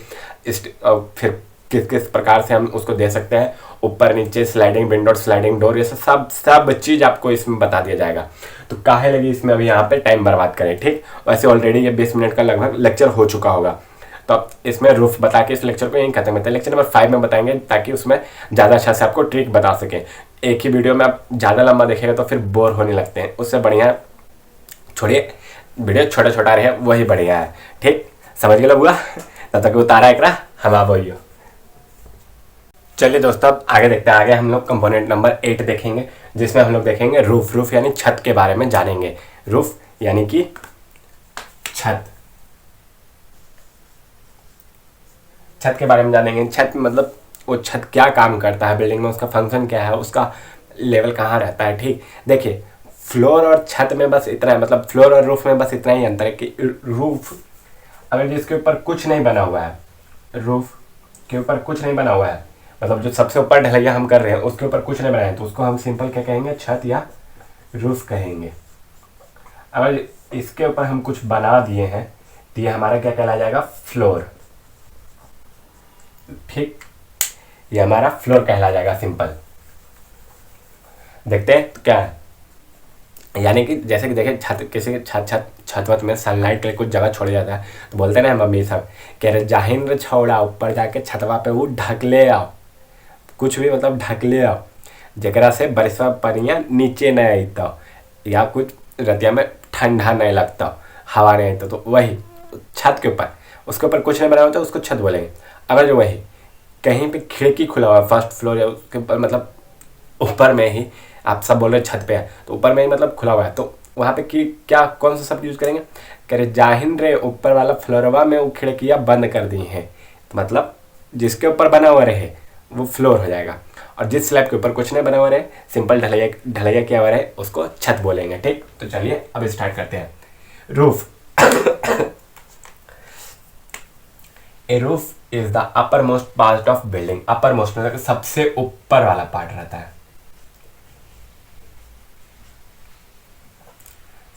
फिर किस किस प्रकार से हम उसको दे सकते हैं, ऊपर नीचे स्लाइडिंग विंडो, स्लाइडिंग डोर, ये सब चीज़ आपको इसमें बता दिया जाएगा। तो काहे लगी इसमें अभी यहाँ पे टाइम बर्बाद करें, ठीक। वैसे ऑलरेडी ये 20 मिनट का लगभग लेक्चर हो चुका होगा, तो अब इसमें रूफ बता के इस लेक्चर को यहीं खत्म करते हैं। लेक्चर नंबर 5 में बताएंगे, ताकि उसमें ज़्यादा अच्छा से आपको ट्रिक बता सकें। एक ही वीडियो में आप ज़्यादा लंबा देखेगा तो फिर बोर होने लगते हैं, उससे बढ़िया छोड़िए, वीडियो छोटा छोटा रहे वही बढ़िया है, ठीक। समझ गए लोग हुआ, तब तक उतारा एकरा हम आप वही हो। चलिए दोस्तों अब आगे देखते हैं। आगे हम लोग कंपोनेंट नंबर 8 देखेंगे, जिसमें हम लोग देखेंगे रूफ यानी छत के बारे में जानेंगे। रूफ यानी कि छत के बारे में जानेंगे। छत मतलब वो छत क्या काम करता है बिल्डिंग में, उसका फंक्शन क्या है, उसका लेवल कहाँ रहता है, ठीक। देखिए फ्लोर और छत में बस इतना है, मतलब फ्लोर और रूफ में बस इतना ही अंतर है कि रूफ अगर जिसके ऊपर कुछ नहीं बना हुआ है, रूफ के ऊपर कुछ नहीं बना हुआ है, मतलब जो सबसे ऊपर ढलैया हम कर रहे हैं उसके ऊपर कुछ नहीं बनाए, तो उसको हम सिंपल क्या कहेंगे, छत या रूफ कहेंगे। अगर इसके ऊपर हम कुछ बना दिए हैं तो ये हमारा क्या कहला जाएगा, फ्लोर, ठीक। ये हमारा फ्लोर कहला जाएगा, सिंपल। देखते हैं तो क्या है, यानी कि जैसे कि देखिए छत, किसी के छत में सनलाइट के लिए कुछ जगह छोड़ जाता है, तो बोलते ना मम्मी सब कह रहे जाहिन छोड़ा ऊपर जाके छतवा पे वो ढक ले आओ, कुछ भी मतलब ढक ले आओ, जरा से बरसवा पनिया नीचे नहीं आता, या कुछ रतिया में ठंडा नहीं लगता, हवा नहीं आता, तो वही छत के ऊपर, उसके ऊपर कुछ नहीं बना होता उसको छत बोलेंगे। अगर जो वही कहीं पे खिड़की खुला हुआ है फर्स्ट फ्लोर या उसके ऊपर, मतलब ऊपर में ही आप सब बोल रहे छत पे है तो ऊपर में ही मतलब खुला हुआ है, तो वहाँ पे कि क्या कौन सा शब्द यूज करेंगे, कह रहे जाहिन रे ऊपर वाला फ्लोरवा में वो खिड़कियाँ बंद कर दी हैं, तो मतलब जिसके ऊपर बना हुआ रहे वो फ्लोर हो जाएगा, और जिस स्लैब के ऊपर कुछ नहीं बना हुआ रहे, सिंपल ढलैया किया हुआ रहे, उसको छत बोलेंगे, ठीक। तो चलिए अब स्टार्ट करते हैं। Roof A roof is the upper most part of building. Upper most मतलब सबसे ऊपर वाला पार्ट रहता है,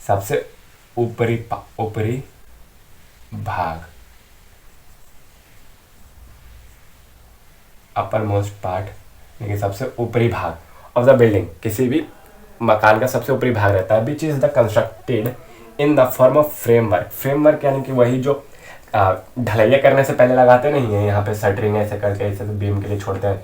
सबसे ऊपरी भाग, अपर मोस्ट पार्ट यानी सबसे ऊपरी भाग ऑफ द बिल्डिंग, किसी भी मकान का सबसे ऊपरी भाग रहता है, which is the constructed in the form of framework. Framework यानी कि वही जो ढलैया करने से पहले लगाते नहीं है, यहाँ पे शटरिंग ऐसे करके ऐसे बीम के लिए छोड़ते हैं,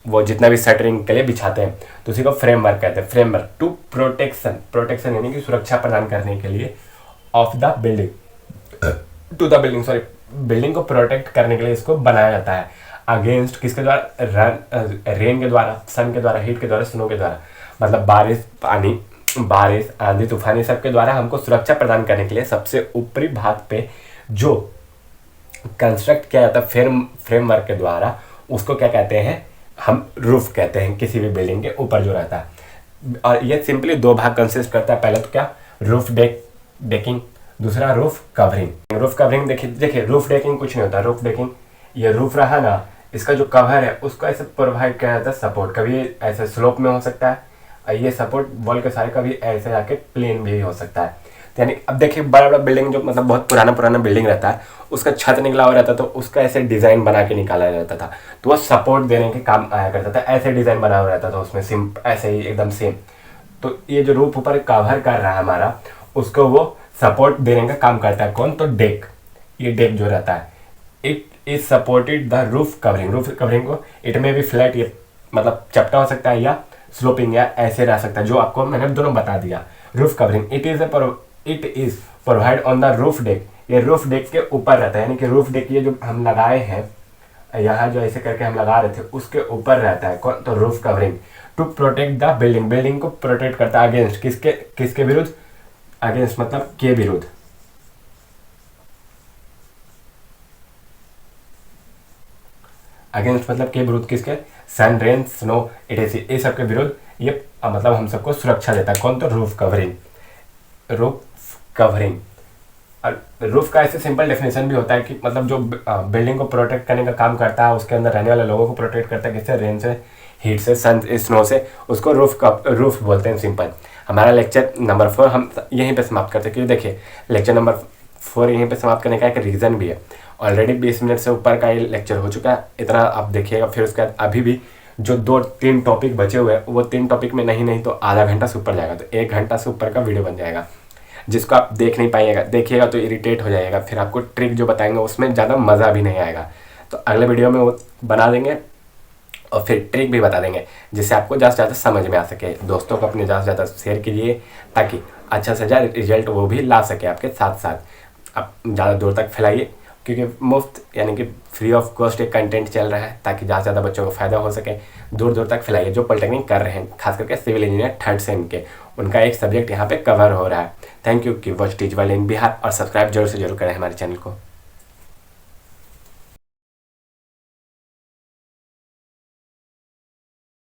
वो जितना भी शटरिंग के लिए बिछाते हैं, तो उसी को फ्रेमवर्क कहते हैं। फ्रेमवर्क टू प्रोटेक्शन यानी कि सुरक्षा प्रदान करने के लिए of the building, to the building, sorry, building को प्रोटेक्ट करने के लिए इसको बनाया जाता है। अगेंस्ट किसके द्वारा, रेन के द्वारा, सन के द्वारा, हीट के द्वारा, स्नो के द्वारा, मतलब बारिश आंधी तूफान सब के द्वारा हमको सुरक्षा प्रदान करने के लिए सबसे ऊपरी भाग पे जो कंस्ट्रक्ट किया जाता है फ्रेमवर्क के द्वारा, उसको क्या कहते हैं, हम रूफ कहते हैं, किसी भी बिल्डिंग के ऊपर जो रहता है। और ये सिंपली दो भाग कंसिस्ट करता है, पहले तो क्या, रूफ डेकिंग, दूसरा रूफ कवरिंग। रूफ कवरिंग देखिए रूफ डेकिंग कुछ नहीं होता, रूफ डेकिंग ये रूफ रहा ना, इसका जो कवर है उसको ऐसे प्रोवाइड किया जाता है सपोर्ट, कभी ऐसे स्लोप में हो सकता है और ये सपोर्ट वॉल के सारे कभी ऐसे जाके प्लेन भी हो सकता है। तो यानी अब देखिए बड़ा बड़ा बिल्डिंग जो मतलब बहुत पुराना बिल्डिंग रहता है उसका छत निकला हुआ रहता तो उसका ऐसे डिज़ाइन बना के निकाला जाता था, तो वो सपोर्ट देने के काम आया करता था। ऐसे डिज़ाइन बना हुआ रहता था उसमें सिम ऐसे ही एकदम सेम। तो ये जो रूफ ऊपर कवर कर रहा है हमारा उसको वो सपोर्ट देने का काम करता है। कौन? तो डेक। ये डेक जो रहता है it is supported the roof covering. Roof covering को इट में भी फ्लैट, ये मतलब चपटा हो सकता है या स्लोपिंग या ऐसे रह सकता है, जो आपको मैंने दोनों बता दिया। Roof covering it is provide on the roof deck. ये रूफ डेक के ऊपर रहता है, यानी कि रूफ डेक ये जो हम लगाए हैं यहाँ जो ऐसे करके हम लगा रहे थे उसके ऊपर रहता है। कौन? तो roof covering to protect the building. Building को प्रोटेक्ट करता है अगेंस्ट किसके विरुद्ध? अगेंस्ट मतलब के विरुद्ध। अगेंस्ट मतलब के विरुद्ध किसके? सन, रेन, स्नो, इटेसी, ये सब के विरुद्ध ये मतलब हम सबको सुरक्षा देता है। कौन? तो रूफ कवरिंग। रूफ कवरिंग और रूफ का ऐसे सिंपल डेफिनेशन भी होता है कि मतलब जो बिल्डिंग को प्रोटेक्ट करने का काम करता है, उसके अंदर रहने वाले लोगों को प्रोटेक्ट करता है। किससे? रेन से, हीट से, सन, स्नो से, उसको रूफ बोलते हैं सिंपल। हमारा लेक्चर नंबर 4 हम यहीं पे समाप्त करते हैं, क्योंकि देखिए लेक्चर नंबर 4 यहीं पे समाप्त करने का एक रीज़न भी है। ऑलरेडी 20 मिनट से ऊपर का ये लेक्चर हो चुका है, इतना आप देखिएगा। फिर उसके बाद अभी भी जो 2-3 टॉपिक बचे हुए हैं वो 3 टॉपिक में नहीं तो आधा घंटा से ऊपर जाएगा, तो 1 घंटा से ऊपर का वीडियो बन जाएगा, जिसको आप देख नहीं पाइएगा। देखिएगा तो इरिटेट हो जाएगा, फिर आपको ट्रिक जो बताएंगे उसमें ज़्यादा मज़ा भी नहीं आएगा। तो अगले वीडियो में वो बना देंगे और फिर ट्रिक भी बता देंगे, जिससे आपको ज़्यादा से ज़्यादा समझ में आ सके। दोस्तों को अपने ज़्यादा से ज़्यादा शेयर कीजिए ताकि अच्छा से ज़्यादा रिजल्ट वो भी ला सके आपके साथ साथ। आप ज़्यादा दूर तक फैलाइए, क्योंकि मुफ्त यानी कि फ्री ऑफ कॉस्ट एक कंटेंट चल रहा है, ताकि ज़्यादा से ज़्यादा बच्चों को फ़ायदा हो सके। दूर दूर तक फैलाइए। जो पॉलिटेक्निक कर रहे हैं, खास करके सिविल इंजीनियर 3rd सेम के, उनका एक सब्जेक्ट यहाँ पे कवर हो रहा है। थैंक यू कि watch teach world in Bihar, और सब्सक्राइब जरूर से जरूर करें हमारे चैनल को।